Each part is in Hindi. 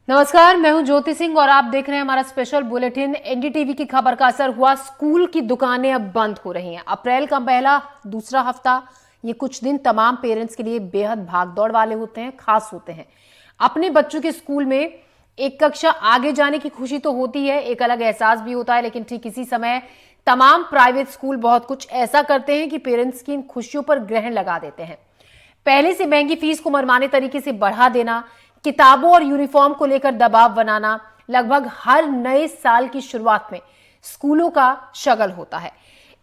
नमस्कार, मैं हूं ज्योति सिंह और आप देख रहे हैं हमारा स्पेशल बुलेटिन। एनडीटीवी की खबर का असर हुआ, स्कूल की दुकानें अब बंद हो रही हैं। अप्रैल का पहला दूसरा हफ्ता, ये कुछ दिन तमाम पेरेंट्स के लिए बेहद भागदौड़ वाले होते हैं, खास होते हैं। अपने बच्चों के स्कूल में एक कक्षा आगे जाने की खुशी तो होती है, एक अलग एहसास भी होता है, लेकिन ठीक इसी समय तमाम प्राइवेट स्कूल बहुत कुछ ऐसा करते हैं कि पेरेंट्स की इन खुशियों पर ग्रहण लगा देते हैं। पहले से महंगी फीस को मनमाने तरीके से बढ़ा देना, किताबों और यूनिफॉर्म को लेकर दबाव बनाना, लगभग हर नए साल की शुरुआत में स्कूलों का शगल होता है।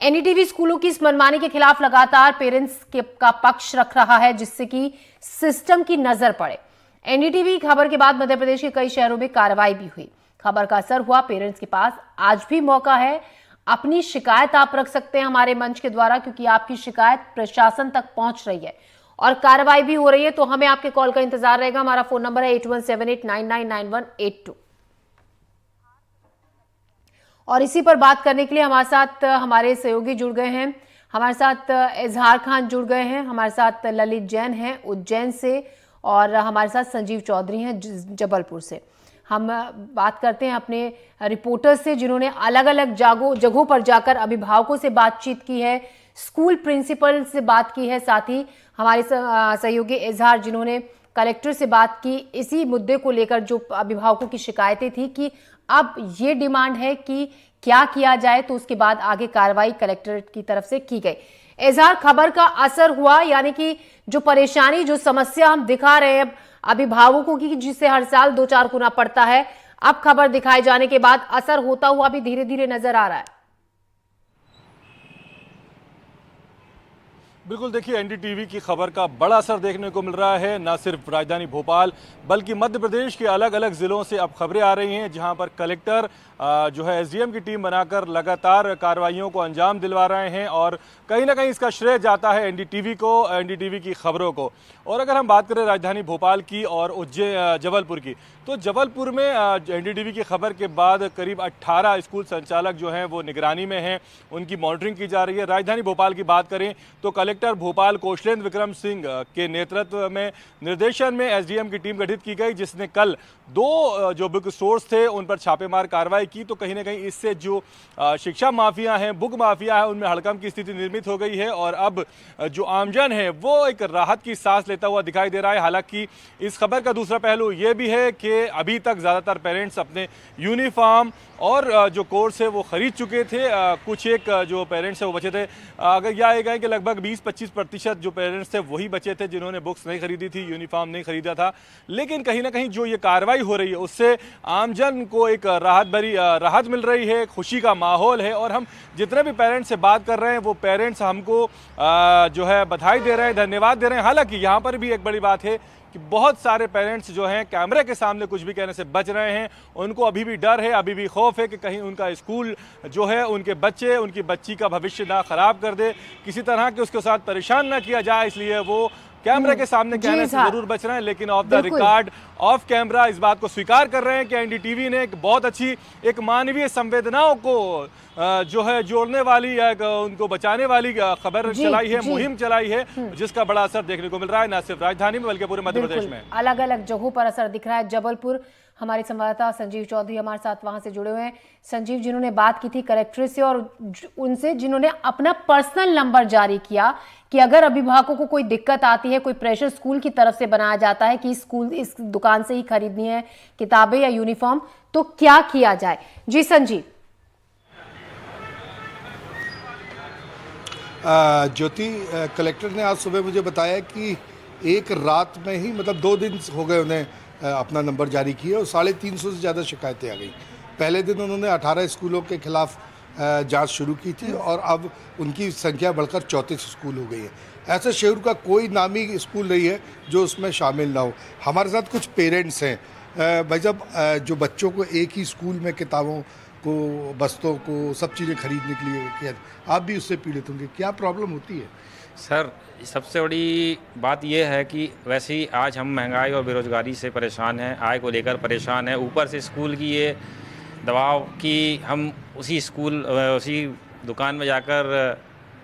एनडीटीवी स्कूलों की इस मनमानी के खिलाफ लगातार पेरेंट्स का पक्ष रख रहा है, जिससे कि सिस्टम की नजर पड़े। एनडीटीवी खबर के बाद मध्य प्रदेश के कई शहरों में कार्रवाई भी हुई। खबर का असर हुआ, पेरेंट्स के पास आज भी मौका है। अपनी शिकायत आप रख सकते हैं हमारे मंच के द्वारा, क्योंकि आपकी शिकायत प्रशासन तक पहुंच रही है और कार्रवाई भी हो रही है, तो हमें आपके कॉल का इंतजार रहेगा। हमारा फोन नंबर है 8178999182। और इसी पर बात करने के लिए हमारे साथ हमारे सहयोगी जुड़ गए हैं। हमारे साथ इजहार खान जुड़ गए हैं, हमारे साथ ललित जैन हैं उज्जैन से, और हमारे साथ संजीव चौधरी हैं जबलपुर से। हम बात करते हैं अपने रिपोर्टर्स से, जिन्होंने अलग अलग जगहों पर जाकर अभिभावकों से बातचीत की है, स्कूल प्रिंसिपल से बात की है, साथ ही हमारे सहयोगी इजहार जिन्होंने कलेक्टर से बात की इसी मुद्दे को लेकर, जो अभिभावकों की शिकायतें थी कि अब ये डिमांड है कि क्या किया जाए, तो उसके बाद आगे कार्रवाई कलेक्टर की तरफ से की गई। इजहार, खबर का असर हुआ, यानी कि जो परेशानी, जो समस्या हम दिखा रहे हैं अभिभावकों की, जिससे हर साल 2-4 गुना पड़ता है, अब खबर दिखाए जाने के बाद असर होता हुआ भी धीरे धीरे नजर आ रहा है। बिल्कुल, देखिए एनडीटीवी की खबर का बड़ा असर देखने को मिल रहा है। न सिर्फ राजधानी भोपाल बल्कि मध्य प्रदेश के अलग अलग ज़िलों से अब खबरें आ रही हैं, जहां पर कलेक्टर जो है एसडीएम की टीम बनाकर लगातार कार्रवाइयों को अंजाम दिलवा रहे हैं, और कहीं ना कहीं इसका श्रेय जाता है एनडीटीवी को, एनडीटीवी की खबरों को। और अगर हम बात करें राजधानी भोपाल की और जबलपुर की, तो जबलपुर में एनडीटीवी की खबर के बाद करीब 18 स्कूल संचालक जो हैं वो निगरानी में हैं, उनकी मॉनिटरिंग की जा रही है। राजधानी भोपाल की बात करें तो कलेक्टर भोपाल कौशलेंद्र विक्रम सिंह के नेतृत्व में निर्देशन में एसडीएम की टीम गठित की गई, जिसने कल 2 जो बुक स्टोर्स थे उन पर छापेमार कार्रवाई की। तो कहीं ना कहीं इससे जो शिक्षा माफिया हैं, बुक माफिया है, उनमें हड़कंप की स्थिति निर्मित हो गई है, और अब जो आमजन है वो एक राहत की सांस लेता हुआ दिखाई दे रहा है। हालांकि इस खबर का दूसरा पहलू ये भी है कि अभी तक ज़्यादातर पेरेंट्स अपने यूनिफॉर्म और जो कोर्स है वो खरीद चुके थे। कुछ एक जो पेरेंट्स है वो बचे थे। अगर यह आएगा कि लगभग 20-25% जो पेरेंट्स थे वही बचे थे जिन्होंने बुक्स नहीं खरीदी थी, यूनिफॉर्म नहीं खरीदा था। लेकिन कहीं ना कहीं जो ये कार्रवाई हो रही है उससे आमजन को एक राहत मिल रही है, खुशी का माहौल है। और हम जितने भी पेरेंट्स से बात कर रहे हैं वो पेरेंट्स हमको जो है बधाई दे रहे हैं, धन्यवाद दे रहे हैं। हालांकि यहाँ पर भी एक बड़ी बात है कि बहुत सारे पेरेंट्स जो हैं कैमरे के सामने कुछ भी कहने से बच रहे हैं। उनको अभी भी डर है, अभी भी खौफ है कि कहीं उनका स्कूल जो है, उनके बच्चे, उनकी बच्ची का भविष्य ना खराब कर दे, किसी तरह के उसके साथ परेशान ना किया जाए, इसलिए वो कैमरे के सामने कहने से जरूर बच रहे हैं, लेकिन of the record, of camera इस बात को स्वीकार कर रहे हैं कि एनडीटीवी ने एक बहुत अच्छी, एक मानवीय संवेदनाओं को जो है जोड़ने वाली या उनको बचाने वाली खबर चलाई है, मुहिम चलाई है, जिसका बड़ा असर देखने को मिल रहा है, न सिर्फ राजधानी में बल्कि पूरे मध्य प्रदेश में। अलग अलग जगहों पर असर दिख रहा है। जबलपुर, हमारे संवाददाता संजीव चौधरी हमारे साथ वहां से जुड़े हुए हैं। संजीव, जिन्होंने बात की थी कलेक्टर से और उनसे जिन्होंने अपना पर्सनल नंबर जारी किया कि अगर अभिभावकों को कोई दिक्कत आती है, कोई प्रेशर स्कूल की तरफ से बनाया जाता है कि स्कूल इस दुकान से ही खरीदनी है किताबें या यूनिफॉर्म, तो क्या किया जाए। जी संजीव। ज्योति, कलेक्टर ने आज सुबह मुझे बताया कि एक रात में ही, मतलब 2 दिन हो गए उन्हें अपना नंबर जारी किया और 350 से ज़्यादा शिकायतें आ गई। पहले दिन उन्होंने 18 स्कूलों के खिलाफ जांच शुरू की थी और अब उनकी संख्या बढ़कर 34 स्कूल हो गई है। ऐसे शहर का कोई नामी स्कूल नहीं है जो उसमें शामिल ना हो। हमारे साथ कुछ पेरेंट्स हैं। भाई साहब, जो बच्चों को एक ही स्कूल में किताबों को, बस्तों को, सब चीज़ें खरीदने के लिए किया, आप भी उससे पीड़ित होंगे, क्या प्रॉब्लम होती है? सर, सबसे बड़ी बात यह है कि वैसे ही आज हम महंगाई और बेरोज़गारी से परेशान हैं, आय को लेकर परेशान हैं, ऊपर से स्कूल की ये दबाव कि हम उसी दुकान में जाकर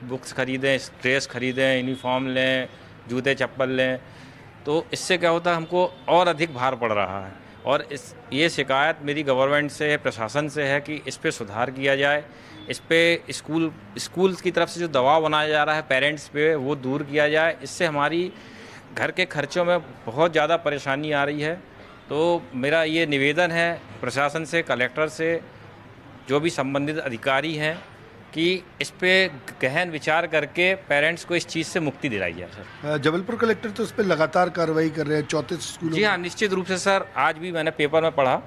बुक्स खरीदें, ड्रेस खरीदें, यूनिफॉर्म लें, जूते चप्पल लें, तो इससे क्या होता है, हमको और अधिक भार पड़ रहा है। और ये शिकायत मेरी गवर्नमेंट से है, प्रशासन से है कि इस पे सुधार किया जाए। इस पे स्कूल की तरफ से जो दबाव बनाया जा रहा है पेरेंट्स पे, वो दूर किया जाए। इससे हमारी घर के खर्चों में बहुत ज़्यादा परेशानी आ रही है। तो मेरा ये निवेदन है प्रशासन से, कलेक्टर से, जो भी संबंधित अधिकारी हैं, कि इस पे गहन विचार करके पेरेंट्स को इस चीज़ से मुक्ति दिलाई जाए सर। जबलपुर कलेक्टर तो इस पर लगातार कार्रवाई कर रहे हैं 34 स्कूलों जी हाँ, निश्चित रूप से सर। आज भी मैंने पेपर में पढ़ा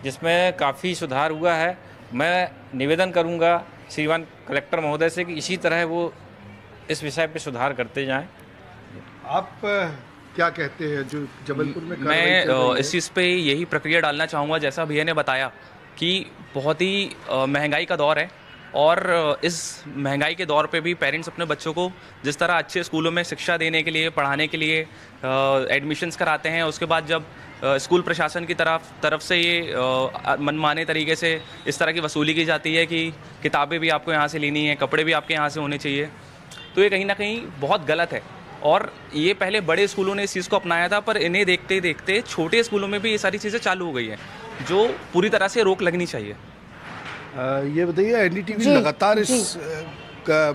जिसमें काफ़ी सुधार हुआ है। मैं निवेदन करूंगा श्रीमान कलेक्टर महोदय से कि इसी तरह वो इस विषय पे सुधार करते जाएं। आप क्या कहते हैं जो जबलपुर में कार्रवाई चल रही मैं है? इस चीज़ पे यही प्रक्रिया डालना चाहूँगा, जैसा भैया ने बताया कि बहुत ही महंगाई का दौर है, और इस महंगाई के दौर पे भी पेरेंट्स अपने बच्चों को जिस तरह अच्छे स्कूलों में शिक्षा देने के लिए, पढ़ाने के लिए एडमिशन्स कराते हैं, उसके बाद जब स्कूल प्रशासन की तरफ से ये मनमाने तरीके से इस तरह की वसूली की जाती है कि किताबें भी आपको यहाँ से लेनी है, कपड़े भी आपके यहाँ से होने चाहिए, तो ये कहीं ना कहीं बहुत गलत है। और ये पहले बड़े स्कूलों ने इस चीज़ को अपनाया था, पर इन्हें देखते देखते छोटे स्कूलों में भी ये सारी चीज़ें चालू हो गई हैं, जो पूरी तरह से रोक लगनी चाहिए। ये बताइए, एनडीटीवी लगातार इस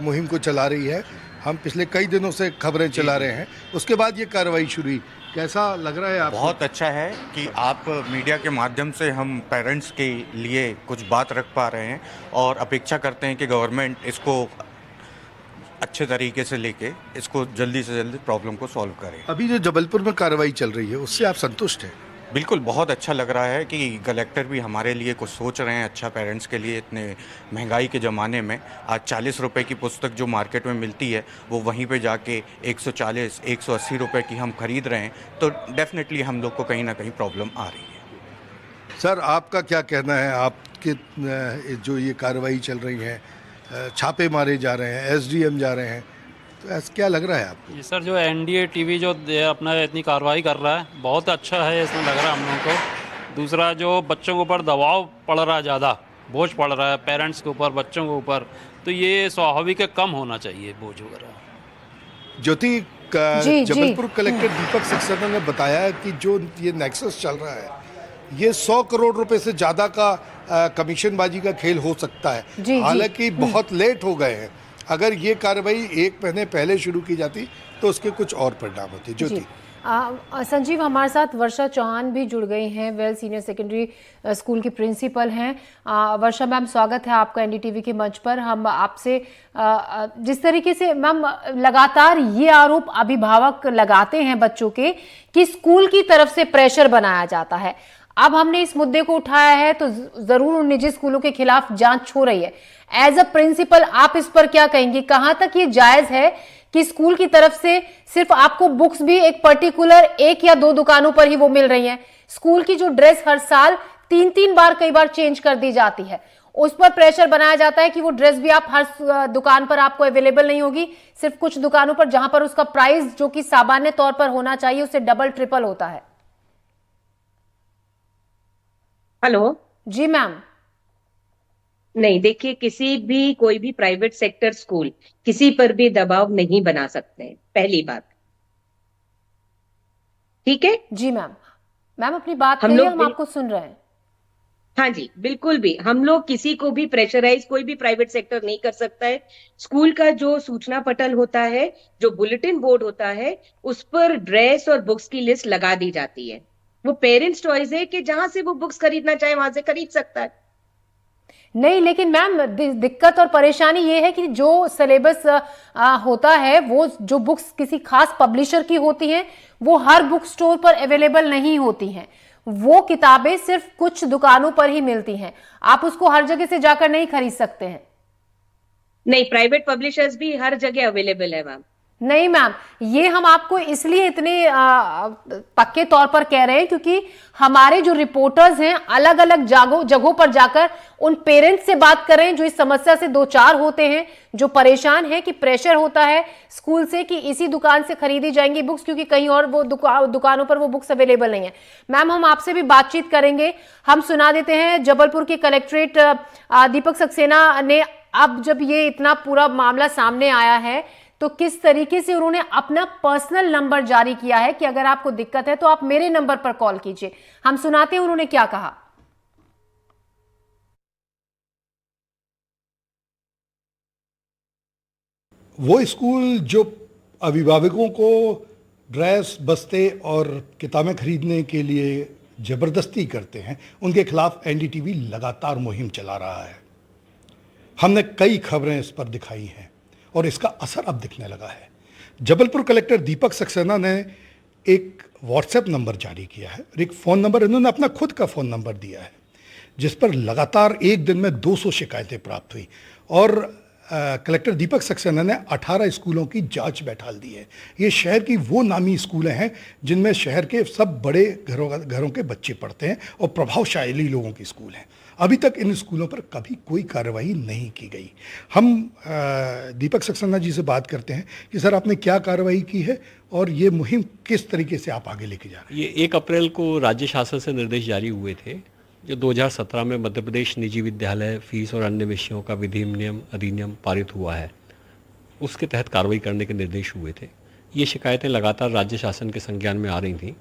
मुहिम को चला रही है। हम पिछले कई दिनों से खबरें चला रहे हैं, उसके बाद ये कार्रवाई शुरू हुई। कैसा लग रहा है आपको? बहुत अच्छा है कि आप मीडिया के माध्यम से हम पेरेंट्स के लिए कुछ बात रख पा रहे हैं, और अपेक्षा करते हैं कि गवर्नमेंट इसको अच्छे तरीके से लेके इसको जल्दी से जल्दी प्रॉब्लम को सॉल्व करे। अभी जो जबलपुर में कार्रवाई चल रही है उससे आप संतुष्ट हैं? बिल्कुल, बहुत अच्छा लग रहा है कि कलेक्टर भी हमारे लिए कुछ सोच रहे हैं अच्छा पेरेंट्स के लिए। इतने महंगाई के ज़माने में आज 40 रुपए की पुस्तक जो मार्केट में मिलती है, वो वहीं पे जाके 140-180 रुपए की हम खरीद रहे हैं, तो डेफिनेटली हम लोग को कहीं ना कहीं प्रॉब्लम आ रही है। सर, आपका क्या कहना है? आपके जो ये कार्रवाई चल रही है, छापे मारे जा रहे हैं, एसडीएम जा रहे हैं, तो ऐसा क्या लग रहा है आपको? जी सर, जो एनडीटीवी जो अपना इतनी कार्रवाई कर रहा है, बहुत अच्छा है, इसमें लग रहा है हम लोगों को। दूसरा, जो बच्चों के ऊपर दबाव पड़ रहा है, ज़्यादा बोझ पड़ रहा है पेरेंट्स के ऊपर, बच्चों के ऊपर, तो ये स्वाभाविक है, कम होना चाहिए बोझ वगैरह। ज्योति, जबलपुर कलेक्टर दीपक सक्सेना ने बताया कि जो ये नेक्सस चल रहा है, ये 100 करोड़ रुपए से ज़्यादा का कमीशनबाजी का खेल हो सकता है। हालांकि बहुत लेट हो गए हैं। अगर ये कार्रवाई 1 महीने पहले शुरू की जाती तो उसके कुछ और परिणाम होते। ज्योति, संजीव, हमारे साथ वर्षा चौहान भी जुड़ गई हैं, वेल सीनियर सेकेंडरी स्कूल की प्रिंसिपल हैं। वर्षा मैम, स्वागत है आपका एनडीटीवी के मंच पर। हम आपसे जिस तरीके से मैम लगातार ये आरोप अभिभावक लगाते हैं बच्चों के कि स्कूल की तरफ से प्रेशर बनाया जाता है, अब हमने इस मुद्दे को उठाया है तो जरूर उन निजी स्कूलों के खिलाफ जांच हो रही है। एज अ प्रिंसिपल आप इस पर क्या कहेंगे? कहां तक ये जायज है कि स्कूल की तरफ से सिर्फ आपको बुक्स भी एक पर्टिकुलर 1 या 2 दुकानों पर ही वो मिल रही हैं? स्कूल की जो ड्रेस हर साल 3-3 बार कई बार चेंज कर दी जाती है, उस पर प्रेशर बनाया जाता है कि वो ड्रेस भी आप हर दुकान पर आपको अवेलेबल नहीं होगी, सिर्फ कुछ दुकानों पर जहां पर उसका प्राइस जो कि सामान्य तौर पर होना चाहिए उससे डबल ट्रिपल होता है। हेलो जी मैम। नहीं, देखिए, किसी भी कोई भी प्राइवेट सेक्टर स्कूल किसी पर भी दबाव नहीं बना सकते हैं, पहली बात। ठीक है जी मैम। मैम अपनी बात हम कहिए, लोग हम आपको सुन रहे हैं। हाँ जी, बिल्कुल भी हम लोग किसी को भी प्रेशराइज कोई भी प्राइवेट सेक्टर नहीं कर सकता है। स्कूल का जो सूचना पटल होता है, जो बुलेटिन बोर्ड होता है, उस पर ड्रेस और बुक्स की लिस्ट लगा दी जाती है। वो पेरेंट्स चॉइस है कि जहां से वो बुक्स खरीदना चाहे वहां से खरीद सकता है। नहीं, लेकिन मैम दिक्कत और परेशानी ये है कि जो सिलेबस होता है, वो जो बुक्स किसी खास पब्लिशर की होती हैं, वो हर बुक स्टोर पर अवेलेबल नहीं होती हैं। वो किताबें सिर्फ कुछ दुकानों पर ही मिलती हैं, आप उसको हर जगह से जाकर नहीं खरीद सकते हैं। नहीं, प्राइवेट पब्लिशर्स भी हर जगह अवेलेबल है मैम। नहीं मैम, ये हम आपको इसलिए इतने पक्के तौर पर कह रहे हैं क्योंकि हमारे जो रिपोर्टर्स हैं अलग अलग जगहों पर जाकर उन पेरेंट्स से बात कर रहे हैं जो इस समस्या से 2-4 होते हैं, जो परेशान हैं कि प्रेशर होता है स्कूल से कि इसी दुकान से खरीदी जाएंगी बुक्स क्योंकि कहीं और वो दुकानों पर वो बुक्स अवेलेबल नहीं है। मैम, हम आपसे भी बातचीत करेंगे। हम सुना देते हैं जबलपुर के कलेक्ट्रेट दीपक सक्सेना ने, अब जब ये इतना पूरा मामला सामने आया है तो किस तरीके से उन्होंने अपना पर्सनल नंबर जारी किया है कि अगर आपको दिक्कत है तो आप मेरे नंबर पर कॉल कीजिए। हम सुनाते हैं उन्होंने क्या कहा। वो स्कूल जो अभिभावकों को ड्रेस, बस्ते और किताबें खरीदने के लिए ज़बरदस्ती करते हैं, उनके खिलाफ एनडीटीवी लगातार मुहिम चला रहा है। हमने कई खबरें इस पर दिखाई हैं और इसका असर अब दिखने लगा है। जबलपुर कलेक्टर दीपक सक्सेना ने एक व्हाट्सएप नंबर जारी किया है, एक फ़ोन नंबर इन्होंने अपना खुद का फ़ोन नंबर दिया है, जिस पर लगातार एक दिन में 200 शिकायतें प्राप्त हुई और कलेक्टर दीपक सक्सेना ने 18 स्कूलों की जांच बैठाल दी है। ये शहर की वो नामी स्कूलें हैं जिनमें शहर के सब बड़े घरों के बच्चे पढ़ते हैं और प्रभावशाली लोगों की स्कूल हैं। अभी तक इन स्कूलों पर कभी कोई कार्रवाई नहीं की गई। हम दीपक सक्सेना जी से बात करते हैं कि सर आपने क्या कार्रवाई की है और ये मुहिम किस तरीके से आप आगे लेके जा रहे हैं। ये 1 अप्रैल को राज्य शासन से निर्देश जारी हुए थे, जो 2017 में मध्य प्रदेश निजी विद्यालय फीस और अन्य विषयों का विधि नियम अधिनियम पारित हुआ है, उसके तहत कार्रवाई करने के निर्देश हुए थे। ये शिकायतें लगातार राज्य शासन के संज्ञान में आ रही थी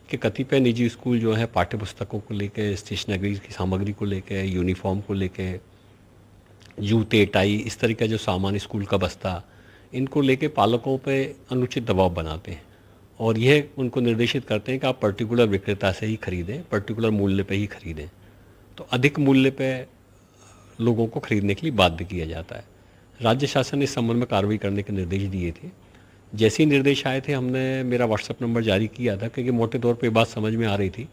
कि कतिपय निजी स्कूल जो हैं पाठ्य पुस्तकों को लेकर, स्टेशनरी की सामग्री को लेकर, यूनिफॉर्म को लेकर, जूते, टाई, इस तरह का जो सामान स्कूल का बस्ता, इनको लेकर पालकों पे अनुचित दबाव बनाते हैं और यह उनको निर्देशित करते हैं कि आप पर्टिकुलर विक्रेता से ही खरीदें, पर्टिकुलर मूल्य पे ही खरीदें। तो अधिक मूल्य पे लोगों को खरीदने के लिए बाध्य किया जाता है। राज्य शासन ने इस संबंध में कार्रवाई करने के निर्देश दिए थे। जैसे ही निर्देश आए थे हमने मेरा व्हाट्सएप नंबर जारी किया था, क्योंकि मोटे तौर पे बात समझ में आ रही थी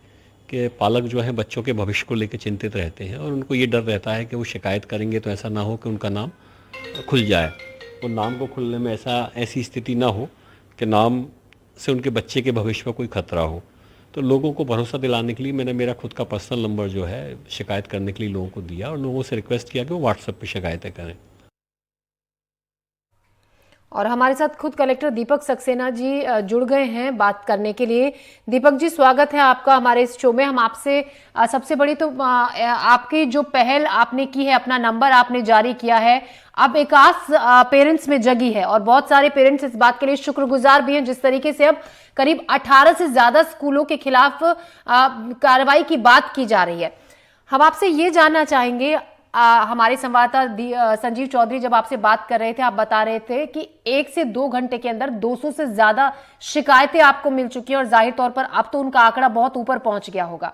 कि पालक जो हैं बच्चों के भविष्य को लेकर चिंतित रहते हैं और उनको ये डर रहता है कि वो शिकायत करेंगे तो ऐसा ना हो कि उनका नाम खुल जाए। और नाम को खुलने में ऐसी स्थिति ना हो कि नाम से उनके बच्चे के भविष्य में कोई खतरा हो। तो लोगों को भरोसा दिलाने के लिए मैंने मेरा खुद का पर्सनल नंबर जो है शिकायत करने के लिए लोगों को दिया और लोगों से रिक्वेस्ट किया कि वो व्हाट्सएप पे शिकायतें करें। और हमारे साथ खुद कलेक्टर दीपक सक्सेना जी जुड़ गए हैं बात करने के लिए। दीपक जी, स्वागत है आपका हमारे इस शो में। हम आपसे सबसे बड़ी तो आपकी जो पहल आपने की है, अपना नंबर आपने जारी किया है, अब एक आस पेरेंट्स में जगी है और बहुत सारे पेरेंट्स इस बात के लिए शुक्रगुजार भी हैं जिस तरीके से अब करीब 18 से ज्यादा स्कूलों के खिलाफ कार्रवाई की बात की जा रही है। हम आपसे ये जानना चाहेंगे, हमारे संवाददाता संजीव चौधरी जब आपसे बात कर रहे थे, आप बता रहे थे कि 1 से 2 घंटे के अंदर 200 से ज्यादा शिकायतें आपको मिल चुकी हैं और जाहिर तौर पर अब तो उनका आंकड़ा बहुत ऊपर पहुंच गया होगा।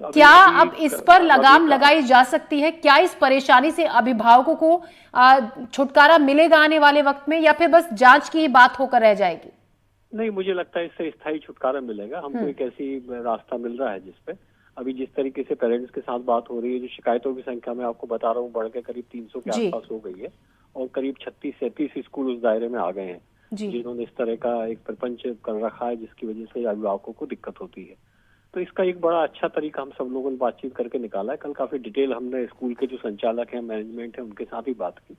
क्या अब इस पर लगाम लगाई जा सकती है? क्या इस परेशानी से अभिभावकों को छुटकारा मिलेगा आने वाले वक्त में, या फिर बस जांच की ही बात होकर रह जाएगी? नहीं, मुझे लगता है इससे स्थायी छुटकारा मिलेगा। हमको एक ऐसी रास्ता मिल रहा है जिसपे अभी जिस तरीके से पेरेंट्स के साथ बात हो रही है, जो शिकायतों की संख्या मैं आपको बता रहा हूँ बढ़ के करीब 300 के आसपास हो गई है और करीब 36-37 स्कूल उस दायरे में आ गए हैं जिन्होंने इस तरह का एक प्रपंच कर रखा है जिसकी वजह से अभिभावकों को दिक्कत होती है। तो इसका एक बड़ा अच्छा तरीका हम सब लोगों ने बातचीत करके निकाला है। कल काफी डिटेल हमने स्कूल के जो संचालक हैं, मैनेजमेंट है, उनके साथ ही बात की।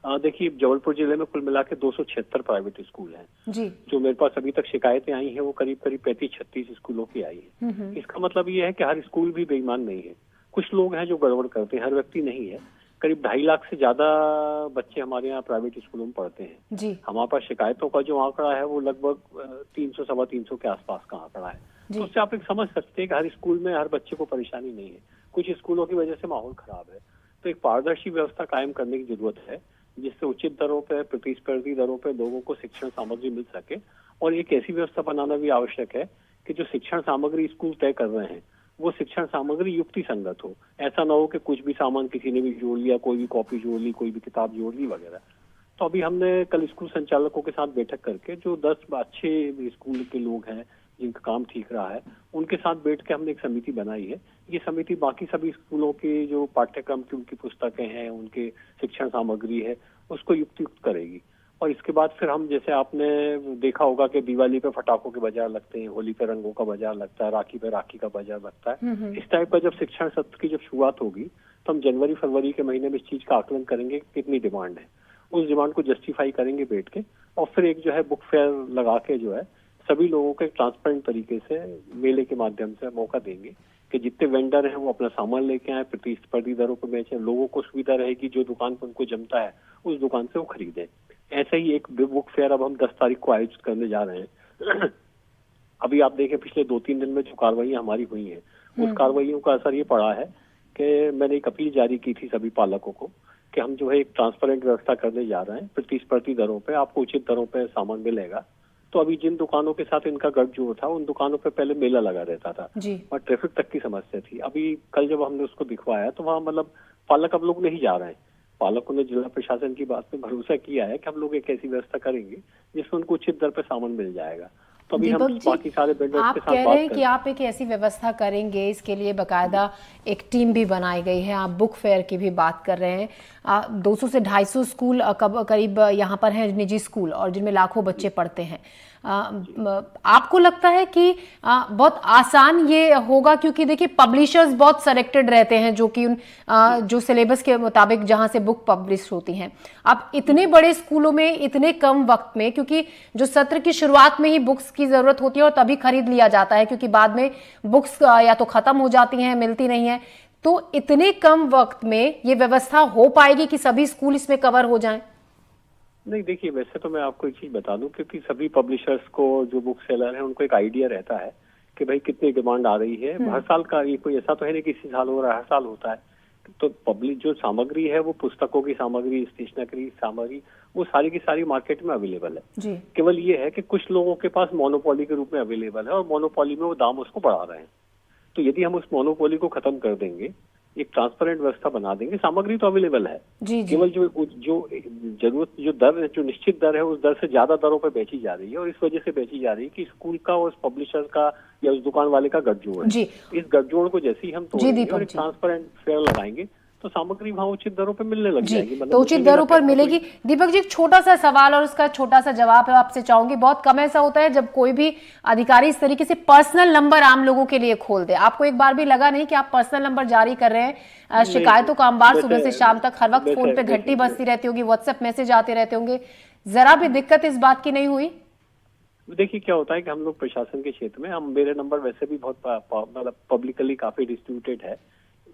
देखिए, जबलपुर जिले में कुल मिला के 276 प्राइवेट स्कूल हैं जी। जो मेरे पास अभी तक शिकायतें आई हैं वो करीब 35-36 स्कूलों की आई है। इसका मतलब ये है कि हर स्कूल भी बेईमान नहीं है, कुछ लोग हैं जो गड़बड़ करते हैं, हर व्यक्ति नहीं है। करीब 2.5 लाख से ज्यादा बच्चे हमारे यहाँ प्राइवेट स्कूलों में पढ़ते हैं जी। हमारे पास शिकायतों का जो आंकड़ा है वो लगभग 300-325 के आसपास का आंकड़ा है। तो उससे आप एक समझ सकते हैं कि हर स्कूल में हर बच्चे को परेशानी नहीं है, कुछ स्कूलों की वजह से माहौल खराब है। तो एक पारदर्शी व्यवस्था कायम करने की जरूरत है जिससे उचित दरों पर, प्रतिस्पर्धी दरों पर लोगों को शिक्षण सामग्री मिल सके। और एक ऐसी व्यवस्था बनाना भी आवश्यक है कि जो शिक्षण सामग्री स्कूल तय कर रहे हैं वो शिक्षण सामग्री युक्ति संगत हो। ऐसा ना हो कि कुछ भी सामान किसी ने भी जोड़ लिया, कोई भी कॉपी जोड़ ली, कोई भी किताब जोड़ ली वगैरह। तो अभी हमने कल स्कूल संचालकों के साथ बैठक करके जो 10 अच्छे स्कूल के लोग हैं जिनका काम ठीक रहा है उनके साथ बैठ के हमने एक समिति बनाई है। ये समिति बाकी सभी स्कूलों के जो पाठ्यक्रम की उनकी पुस्तकें हैं, उनके शिक्षण सामग्री है, उसको युक्त करेगी। और इसके बाद फिर हम, जैसे आपने देखा होगा कि दिवाली पे पटाखों के बाजार लगते हैं, होली पे रंगों का बाजार लगता है, राखी पे राखी का बाजार लगता है। इस टाइप का जब शिक्षण सत्र की जब शुरुआत होगी तो हम जनवरी-फरवरी के महीने में इस चीज का आकलन करेंगे कितनी डिमांड है, उस डिमांड को जस्टिफाई करेंगे बैठ के और फिर एक जो है बुक फेयर लगा के जो है सभी लोगों को एक ट्रांसपेरेंट तरीके से मेले के माध्यम से मौका देंगे कि जितने वेंडर हैं वो अपना सामान लेके आए, प्रतिस्पर्धी दरों पर बेचें, लोगों को सुविधा रहेगी, जो दुकान पर उनको जमता है उस दुकान से वो खरीदें। ऐसा ही एक बुक फेयर अब हम 10 तारीख को आयोजित करने जा रहे हैं। अभी आप देखें पिछले 2-3 दिन में जो कार्रवाई हमारी हुई हैं, उस कार्रवाइयों का असर ये पड़ा है कि मैंने एक अपील जारी की थी सभी पालकों को कि हम जो है एक ट्रांसपेरेंट व्यवस्था करने जा रहे हैं, प्रतिस्पर्धी दरों पे आपको उचित दरों पे सामान मिलेगा। तो अभी जिन दुकानों के साथ इनका गठजोड़ था, उन दुकानों पे पहले मेला लगा रहता था और ट्रैफिक तक की समस्या थी। अभी कल जब हमने उसको दिखवाया तो वहाँ मतलब पालक अब लोग नहीं जा रहे हैं। पालकों ने जिला प्रशासन की बात पे भरोसा किया है कि हम लोग एक ऐसी व्यवस्था करेंगे जिसमें उनको उचित दर पे सामान मिल जाएगा। तो अभी हम बाकी सारे वेंडर्स के साथ आप कह रहे हैं कि आप एक ऐसी व्यवस्था करेंगे, इसके लिए बकायदा एक टीम भी बनाई गई है। आप बुक फेयर की भी बात कर रहे हैं। 200 से 250 स्कूल करीब यहाँ पर हैं, निजी स्कूल, और जिनमें लाखों बच्चे पढ़ते हैं। आपको लगता है कि बहुत आसान ये होगा? क्योंकि देखिए पब्लिशर्स बहुत सेलेक्टेड रहते हैं जो कि जो सिलेबस के मुताबिक जहां से बुक पब्लिश होती हैं। अब इतने बड़े स्कूलों में इतने कम वक्त में, क्योंकि जो सत्र की शुरुआत में ही बुक्स की जरूरत होती है और तभी खरीद लिया जाता है, क्योंकि बाद में बुक्स या तो खत्म हो जाती हैं, मिलती नहीं है, तो इतने कम वक्त में ये व्यवस्था हो पाएगी कि सभी स्कूल इसमें कवर हो जाएं? नहीं, देखिए वैसे तो मैं आपको एक चीज बता दूं, क्योंकि सभी पब्लिशर्स को, जो बुक सेलर हैं, उनको एक आइडिया रहता है कि भाई कितनी डिमांड आ रही है। हर साल का ये कोई ऐसा तो है नहीं कि इसी साल हो रहा है, हर साल होता है। तो पब्लिक जो सामग्री है, वो पुस्तकों की सामग्री, स्टेशनरी सामग्री, वो सारी की सारी मार्केट में अवेलेबल है। केवल ये है कि कुछ लोगों के पास मोनोपोली के रूप में अवेलेबल है और मोनोपोली में वो दाम उसको बढ़ा रहे हैं। तो यदि हम उस मोनोपोली को खत्म कर देंगे, एक ट्रांसपेरेंट व्यवस्था बना देंगे, सामग्री तो अवेलेबल है, केवल जो जरूरत, जो दर है, जो निश्चित दर है, उस दर से ज्यादा दरों पे बेची जा रही है। और इस वजह से बेची जा रही है कि स्कूल का और उस पब्लिशर का या उस दुकान वाले का गठजोड़ है। इस गठजोड़ को जैसे ही हम तोड़ेंगे और एक ट्रांसपेरेंट फेयर लगाएंगे तो सामग्री वहाँ उचित दरों पे मिलने लग जाएगी। तो उचित दरों पर मिलेगी। दीपक जी, एक छोटा सा सवाल और उसका छोटा सा जवाब आपसे चाहूंगी। बहुत कम ऐसा होता है जब कोई भी अधिकारी इस तरीके से पर्सनल नंबर आम लोगों के लिए खोल दे। आपको एक बार भी लगा नहीं कि आप पर्सनल नंबर जारी कर रहे हैं? शिकायतों का अंबार सुबह से शाम तक हर वक्त फोन पे घंटी बजती रहती होगी, व्हाट्सएप मैसेज आते रहते होंगे, जरा भी दिक्कत इस बात की नहीं हुई? देखिए क्या होता है कि हम लोग प्रशासन के क्षेत्र में, मेरे नंबर वैसे भी बहुत मतलब पब्लिकली काफी डिस्ट्रीब्यूटेड है।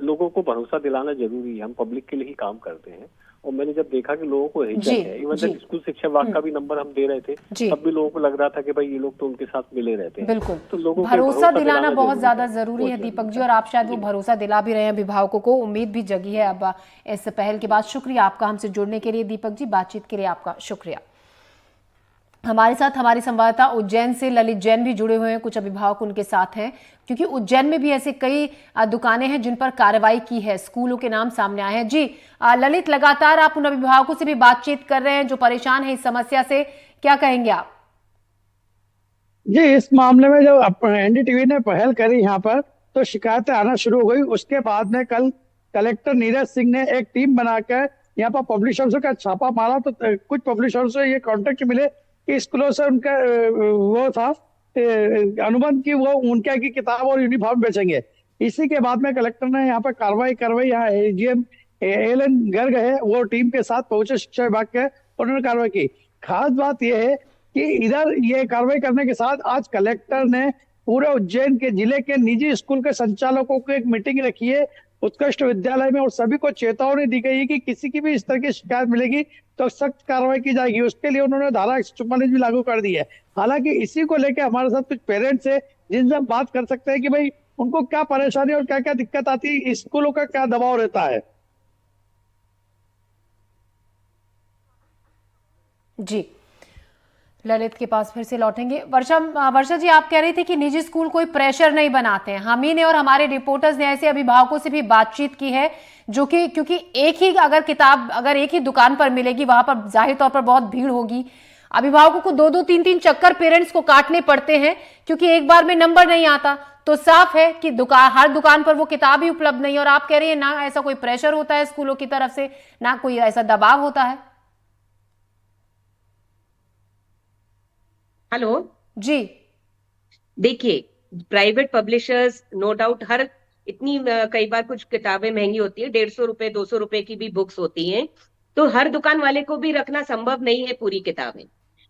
लोगों को भरोसा दिलाना जरूरी है, हम पब्लिक के लिए ही काम करते हैं। और मैंने जब देखा कि लोगों को हिचक है, इवन जब स्कूल शिक्षा विभाग का भी नंबर हम दे रहे थे, तब भी लोगों को लग रहा था कि भाई ये लोग तो उनके साथ मिले रहते हैं। बिल्कुल, तो लोगों को भरोसा दिलाना बहुत ज्यादा जरूरी है दीपक जी, और आप शायद वो भरोसा दिला भी रहे हैं अभिभावकों को। उम्मीद भी जगी है अब इस पहल के बाद। शुक्रिया आपका हमसे जुड़ने के लिए दीपक जी, बातचीत के लिए आपका शुक्रिया। हमारे साथ हमारी संवाददाता उज्जैन से ललित जैन भी जुड़े हुए हैं, कुछ अभिभावक उनके साथ हैं, क्योंकि उज्जैन में भी ऐसे कई दुकानें हैं जिन पर कार्रवाई की है, स्कूलों के नाम सामने आए हैं। जी ललित, लगातार आप उन अभिभावकों से भी बातचीत कर रहे हैं जो परेशान है इस समस्या से, क्या कहेंगे आप? जी, इस मामले में जब एनडीटीवी ने पहल करी यहाँ पर, तो शिकायतें आना शुरू हो गई। उसके बाद में कल कलेक्टर नीरज सिंह ने एक टीम बनाकर यहाँ पर पब्लिशर्स का छापा मारा। तो कुछ पब्लिशर्स से ये कॉन्टेक्ट मिले कि स्कूलों से उनका वो था अनुबंध की वो उनके की किताब और यूनिफॉर्म बेचेंगे। इसी के बाद में कलेक्टर ने यहाँ पर कार्रवाई करवाई। यहाँ एजीएम एलन गर्ग है, वो टीम के साथ पहुंचे शिक्षा विभाग के, उन्होंने कार्रवाई की। खास बात यह है कि इधर ये कार्रवाई करने के साथ आज कलेक्टर ने पूरे उज्जैन के जिले के निजी स्कूल के संचालकों को एक मीटिंग रखी है उत्कृष्ट विद्यालय में, और सभी को चेतावनी दी गई है कि किसी की भी इस तरह की शिकायत मिलेगी तो सख्त कार्रवाई की जाएगी। उसके लिए उन्होंने धारा 144 भी लागू कर दी है। हालांकि इसी को लेकर हमारे साथ कुछ पेरेंट्स है जिनसे हम बात कर सकते हैं कि भाई उनको क्या परेशानी और क्या क्या दिक्कत आती है, स्कूलों का क्या दबाव रहता है। जी, ललित के पास फिर से लौटेंगे। वर्षा जी, आप कह रही थी कि निजी स्कूल कोई प्रेशर नहीं बनाते हैं। हम ही ने और हमारे रिपोर्टर्स ने ऐसे अभिभावकों से भी बातचीत की है जो कि, क्योंकि एक ही अगर किताब अगर एक ही दुकान पर मिलेगी, वहां पर जाहिर तौर पर बहुत भीड़ होगी। अभिभावकों को 2-2, 3-3 चक्कर पेरेंट्स को काटने पड़ते हैं क्योंकि एक बार में नंबर नहीं आता। तो साफ है कि हर दुकान पर वो किताब ही उपलब्ध नहीं है। और आप कह रही है ना ऐसा कोई प्रेशर होता है स्कूलों की तरफ से, ना कोई ऐसा दबाव होता है। हेलो जी, देखिए प्राइवेट पब्लिशर्स नो डाउट हर इतनी कई बार कुछ किताबें महंगी होती है, 150 रुपए 200 रुपए की भी बुक्स होती हैं, तो हर दुकान वाले को भी रखना संभव नहीं है पूरी किताबें,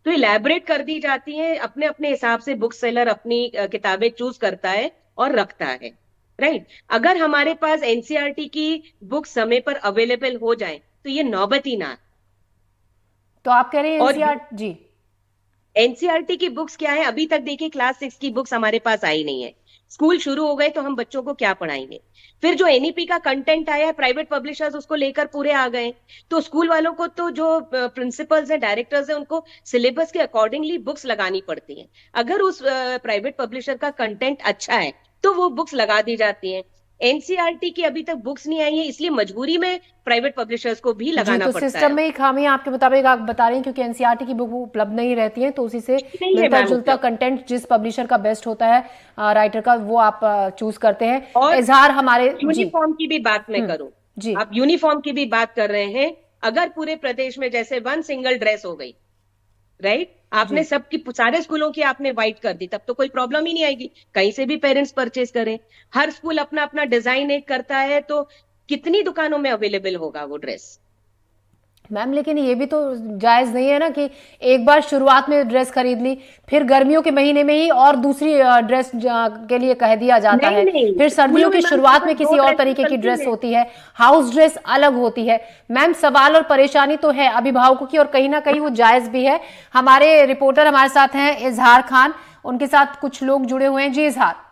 तो इलैबोरेट कर दी जाती हैं। अपने अपने हिसाब से बुक सेलर अपनी किताबें चूज करता है और रखता है। राइट। अगर हमारे पास एनसीईआरटी की बुक समय पर अवेलेबल हो जाए तो ये नौबत ही ना। तो आप कह रहे हैं एनसीईआरटी जी, एनसीईआरटी की बुक्स क्या है? अभी तक देखिए क्लास 6 की बुक्स हमारे पास आई नहीं है। स्कूल शुरू हो गए तो हम बच्चों को क्या पढ़ाएंगे? फिर जो एनईपी का कंटेंट आया है, प्राइवेट पब्लिशर्स उसको लेकर पूरे आ गए। तो स्कूल वालों को तो जो प्रिंसिपल्स हैं, डायरेक्टर्स हैं, उनको सिलेबस के अकॉर्डिंगली बुक्स लगानी पड़ती हैं। अगर उस प्राइवेट पब्लिशर का कंटेंट अच्छा है तो वो बुक्स लगा दी जाती हैं। एनसीईआरटी की अभी तक बुक्स नहीं आई है, इसलिए मजबूरी में प्राइवेट पब्लिशर्स को भी लगाना तो पड़ता है। सिस्टम में ही खामी आपके मुताबिक आप बता रहे हैं, क्योंकि एनसीईआरटी की बुक उपलब्ध नहीं रहती है, तो उसी से मिलता जुलता कंटेंट जिस पब्लिशर का बेस्ट होता है राइटर का, वो आप चूज करते हैं। और इजहार हमारे यूनिफॉर्म की भी बात मैं करूं जी, आप यूनिफॉर्म की भी बात कर रहे हैं। अगर पूरे प्रदेश में जैसे वन सिंगल ड्रेस हो गई, राइट, आपने सबकी सारे स्कूलों की आपने व्हाइट कर दी, तब तो कोई प्रॉब्लम ही नहीं आएगी, कहीं से भी पेरेंट्स परचेज करें। हर स्कूल अपना अपना डिजाइन एक करता है, तो कितनी दुकानों में अवेलेबल होगा वो ड्रेस? मैम लेकिन ये भी तो जायज नहीं है ना कि एक बार शुरुआत में ड्रेस खरीद ली, फिर गर्मियों के महीने में ही और दूसरी ड्रेस के लिए कह दिया जाता है, फिर सर्दियों की शुरुआत में किसी और तरीके की ड्रेस होती है, हाउस ड्रेस अलग होती है। मैम सवाल और परेशानी तो है अभिभावकों की, और कहीं ना कहीं वो जायज भी है। हमारे रिपोर्टर हमारे साथ हैं इजहार खान, उनके साथ कुछ लोग जुड़े हुए हैं। जी इजहार।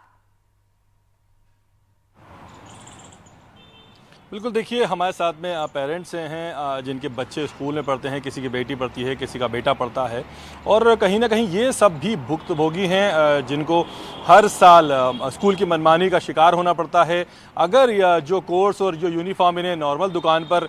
बिल्कुल, देखिए हमारे साथ में पेरेंट्स हैं जिनके बच्चे स्कूल में पढ़ते हैं, किसी की बेटी पढ़ती है, किसी का बेटा पढ़ता है, और कहीं ना कहीं ये सब भी भुक्तभोगी हैं जिनको हर साल स्कूल की मनमानी का शिकार होना पड़ता है। अगर जो कोर्स और जो यूनिफॉर्म इन्हें नॉर्मल दुकान पर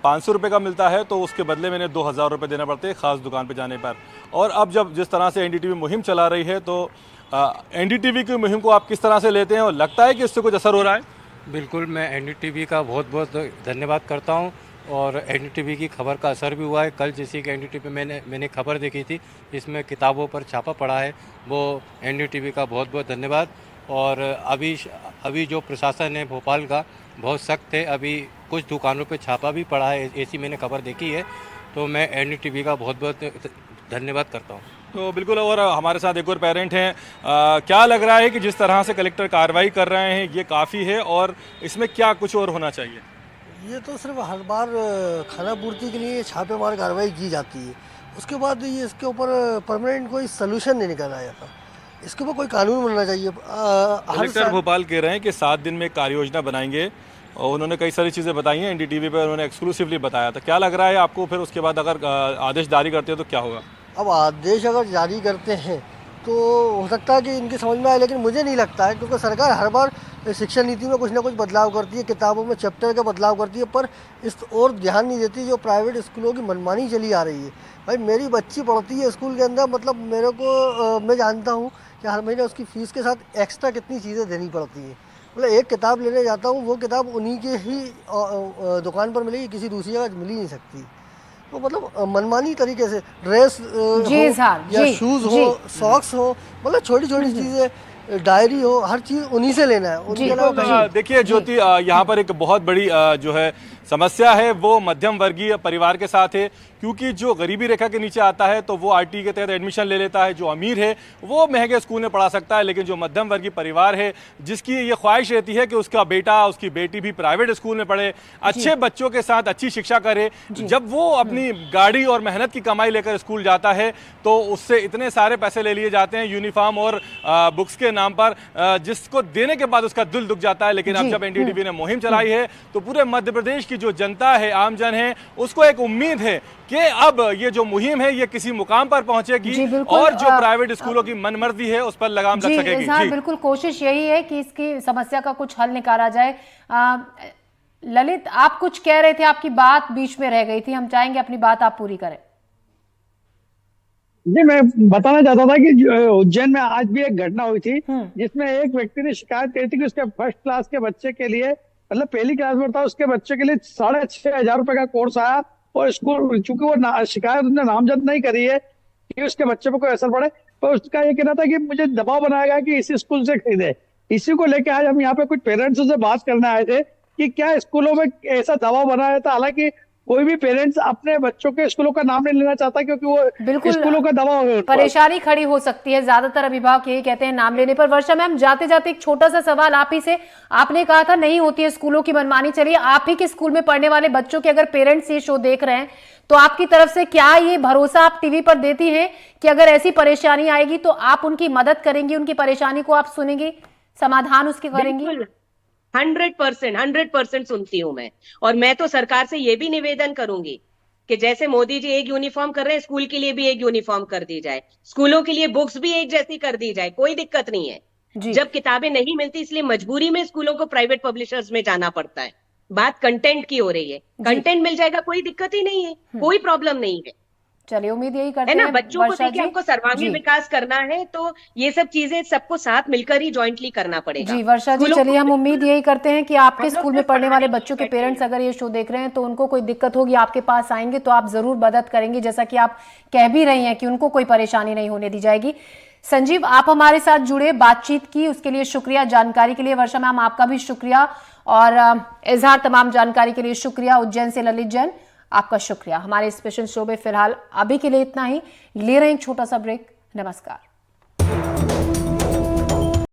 500 रुपये का मिलता है तो उसके बदले में इन्हें 2000 रुपये देना पड़ते हैं ख़ास दुकान पर जाने पर। और अब जब जिस तरह से एनडीटीवी मुहिम चला रही है, तो एनडीटीवी की मुहिम को आप किस तरह से लेते हैं, और लगता है कि इससे कुछ असर हो रहा है? बिल्कुल, मैं एनडीटीवी का बहुत बहुत धन्यवाद करता हूं, और एनडीटीवी की खबर का असर भी हुआ है। कल जैसे कि एनडीटीवी मैंने खबर देखी थी, इसमें किताबों पर छापा पड़ा है, वो एनडीटीवी का बहुत बहुत धन्यवाद। और अभी जो प्रशासन है भोपाल का बहुत सख्त है, अभी कुछ दुकानों पे छापा भी पड़ा है, ऐसी मैंने खबर देखी है, तो मैं एनडीटीवी का बहुत बहुत धन्यवाद करता हूँ। तो बिल्कुल, और हमारे साथ एक और पेरेंट हैं। क्या लग रहा है कि जिस तरह से कलेक्टर कार्रवाई कर रहे हैं ये काफ़ी है, और इसमें क्या कुछ और होना चाहिए? ये तो सिर्फ हर बार खाना पूर्ति के लिए छापेमार कार्रवाई की जाती है, उसके बाद ये इसके ऊपर परमानेंट कोई सलूशन नहीं निकाला जाता। इसके ऊपर कोई कानून बनना चाहिए। कलेक्टर भोपाल कह रहे हैं कि 7 दिन में कार्य योजना बनाएंगे, और उन्होंने कई सारी चीज़ें बताई हैं, एनडीटीवी पर उन्होंने एक्सक्लूसिवली बताया था। क्या लग रहा है आपको, फिर उसके बाद अगर आदेश जारी करते हैं तो क्या होगा? अब आदेश अगर जारी करते हैं तो हो सकता है कि इनकी समझ में आए, लेकिन मुझे नहीं लगता है, क्योंकि सरकार हर बार शिक्षा नीति में कुछ ना कुछ बदलाव करती है, किताबों में चैप्टर का बदलाव करती है, पर इस और ध्यान नहीं देती जो प्राइवेट स्कूलों की मनमानी चली आ रही है। भाई मेरी बच्ची पढ़ती है स्कूल के अंदर, मतलब मेरे को मैं जानता हूँ कि हर महीने उसकी फ़ीस के साथ एक्स्ट्रा कितनी चीज़ें देनी पड़ती हैं। मतलब एक किताब लेने जाता हूँ, वो किताब उन्हीं के ही दुकान पर मिलेगी, किसी दूसरी जगह मिल ही नहीं सकती। तो मतलब मनमानी तरीके से ड्रेस या शूज़ हो, सॉक्स हो, मतलब छोटी छोटी चीज़ें, डायरी हो, हर चीज़ उन्हीं से लेना है। देखिए ज्योति, यहाँ पर एक बहुत बड़ी जो है समस्या है वो मध्यम वर्गीय परिवार के साथ है, क्योंकि जो गरीबी रेखा के नीचे आता है तो वो आरटी के तहत एडमिशन ले लेता है, जो अमीर है वो महंगे स्कूल में पढ़ा सकता है, लेकिन जो मध्यम वर्गीय परिवार है जिसकी ये ख्वाहिश रहती है कि उसका बेटा उसकी बेटी भी प्राइवेट स्कूल में पढ़े, अच्छे बच्चों के साथ अच्छी शिक्षा करे, जब वो अपनी गाड़ी और मेहनत की कमाई लेकर स्कूल जाता है तो उससे इतने सारे पैसे ले लिए जाते हैं यूनिफॉर्म और बुक्स के नाम पर, जिसको देने के बाद उसका दिल दुख जाता है। लेकिन अब जब एनडीटीवी ने मुहिम चलाई है तो पूरे मध्य प्रदेश की जो जनता है, आम जन है, उसको एक उम्मीद है कि अब ये जो मुहिम है ये किसी मुकाम पर पहुंचेगी और जो प्राइवेट स्कूलों की मनमर्जी है उस पर लगाम लग सकेगी। जी बिल्कुल, कोशिश यही है कि इसकी समस्या का कुछ हल निकाला जाए। ललित, आप कुछ कह रहे थे, आपकी बात बीच में रह गई थी, हम चाहेंगे अपनी बात आप पूरी करें। जी, मैं बताना चाहता था कि उज्जैन में आज भी एक घटना हुई थी जिसमें एक व्यक्ति ने शिकायत करी थी कि उसके फर्स्ट क्लास के बच्चे के लिए, मतलब पहली क्लास में था, उसके बच्चे के लिए 6,500 रुपए का कोर्स आया, और स्कूल चूंकि वो शिकायत उसने नामजद नहीं करी है कि उसके बच्चे पर कोई असर पड़े, तो उसका ये कहना था कि मुझे दबाव बनाया गया कि इसी स्कूल से खरीदे। इसी को लेकर आज हम यहाँ पे कुछ पेरेंट्स से बात करने आए थे कि क्या स्कूलों में ऐसा दबाव बनाया था, हालांकि कोई भी पेरेंट्स अपने बच्चों के स्कूलों का नाम नहीं लेना चाहता, क्योंकि वो बिल्कुल स्कूलों का दबाव है उन पर। परेशानी खड़ी हो सकती है, ज्यादातर अभिभावक यही कहते हैं नाम लेने पर। वर्षा मैम, जाते जाते एक छोटा सा सवाल आप ही से, आपने कहा था नहीं होती है स्कूलों की मनमानी, चलिए आप ही के स्कूल में पढ़ने वाले बच्चों के अगर पेरेंट्स ये शो देख रहे हैं तो आपकी तरफ से क्या ये भरोसा आप टीवी पर देती हैं कि अगर ऐसी परेशानी आएगी तो आप उनकी मदद करेंगी, उनकी परेशानी को आप सुनेंगी, समाधान उसके करेंगी? 100% सुनती हूँ मैं। और मैं तो सरकार से ये भी निवेदन करूंगी कि जैसे मोदी जी एक यूनिफॉर्म कर रहे हैं, स्कूल के लिए भी एक यूनिफॉर्म कर दी जाए, स्कूलों के लिए बुक्स भी एक जैसी कर दी जाए, कोई दिक्कत नहीं है। जब किताबें नहीं मिलती इसलिए मजबूरी में स्कूलों को प्राइवेट पब्लिशर्स में जाना पड़ता है। बात कंटेंट की हो रही है, कंटेंट मिल जाएगा, कोई दिक्कत ही नहीं है, कोई प्रॉब्लम नहीं है। चलिए उम्मीद यही करते है ना, हैं बच्चों को देखिए, हमको सर्वांगीण विकास करना है तो ये सब चीजें सबको साथ मिलकर ही जॉइंटली करना पड़ेगा। जी वर्षा जी, चलिए हम उम्मीद यही करते हैं कि आपके स्कूल में पढ़ने वाले बच्चों के पेरेंट्स अगर ये शो देख रहे हैं तो उनको कोई दिक्कत होगी, आपके पास आएंगे तो आप जरूर मदद करेंगे, जैसा कि आप कह भी रही हैं कि उनको कोई परेशानी नहीं होने दी जाएगी। संजीव, आप हमारे साथ जुड़े, बातचीत की, उसके लिए शुक्रिया। जानकारी के लिए वर्षा मैम आपका भी शुक्रिया, और इजहार तमाम जानकारी के लिए शुक्रिया। उज्जैन से ललित जैन, आपका शुक्रिया। हमारे स्पेशल शो में फिलहाल अभी के लिए इतना ही, ले रहे हैं एक छोटा सा ब्रेक। नमस्कार।